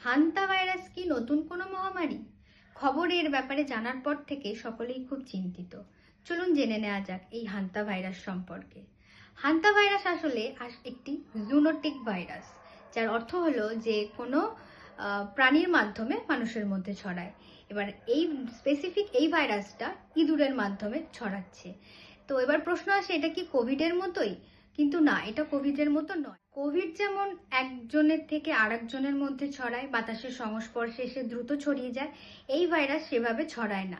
Hanta virus কি নতুন কোনো মহামারী? খবর এর ব্যাপারে জানার পর থেকে সকলেই খুব চিন্তিত। চলুন জেনে নেওয়া যাক এই হান্তা ভাইরাস সম্পর্কে। হান্তা ভাইরাস আসলে একটি জুনোটিক ভাইরাস, যার অর্থ হলো যে কোনো প্রাণীর মাধ্যমে মানুষের মধ্যে ছড়ায়। এবার এই স্পেসিফিক এই ভাইরাসটা ইঁদুরের মাধ্যমে ছড়াচ্ছে। তো এবার প্রশ্ন আসে, এটা কি কোভিডের মতোই? কিন্তু না, এটা কোভিডের মতো নয়। কোভিড যেমন একজনের থেকে আরেকজনের মধ্যে ছড়ায়, বাতাসের সংস্পর্শে এসে দ্রুত ছড়িয়ে যায়, এই ভাইরাস সেভাবে ছড়ায় না।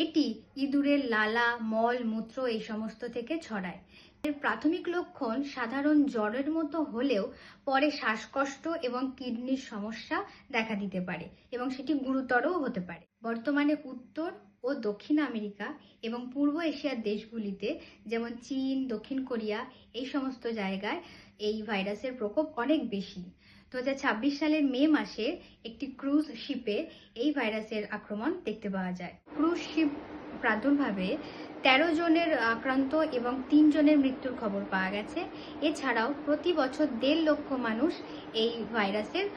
এটি ইঁদুরের লালা, মল, মূত্র এই সমস্ত থেকে ছড়ায়। এর প্রাথমিক লক্ষণ সাধারণ জ্বরের মতো হলেও পরে শ্বাসকষ্ট এবং কিডনির সমস্যা দেখা দিতে পারে এবং সেটি গুরুতরও হতে পারে। বর্তমানে উত্তর ও দক্ষিণ আমেরিকা এবং পূর্ব এশিয়ার দেশগুলিতে, যেমন চীন, দক্ষিণ কোরিয়া, এই সমস্ত জায়গায় এই ভাইরাসের প্রকোপ অনেক বেশি। 2026 সালের মে মাসে একটি ক্রুজ শিপে এই ভাইরাসের আক্রমণ দেখতে পাওয়া যায়। ক্রুজ শিপ প্রাদুর্ভাবে 13 জনের আক্রান্ত এবং 3 জনের মৃত্যুর খবর পাওয়া গেছে। এছাড়াও প্রতি বছর 1.5 লক্ষ মানুষ এই ভাইরাসের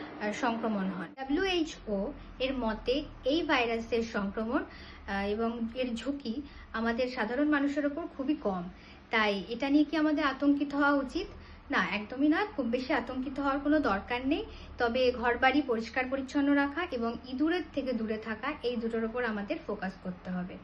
সংক্রমণ হন। WHO এর মতে এই ভাইরাসের সংক্রমণ এবং এর ঝুঁকি আমাদের সাধারণ মানুষের ওপর খুবই কম। তাই এটা নিয়ে কি আমাদের আতঙ্কিত হওয়া উচিত? না, একদমই নয়। খুব বেশি আতঙ্কিত হওয়ার কোনো দরকার নেই। তবে ঘরবাড়ি পরিষ্কার পরিচ্ছন্ন রাখা এবং ইঁদুরের থেকে দূরে থাকা, এই দুটোর ওপর আমাদের ফোকাস করতে হবে।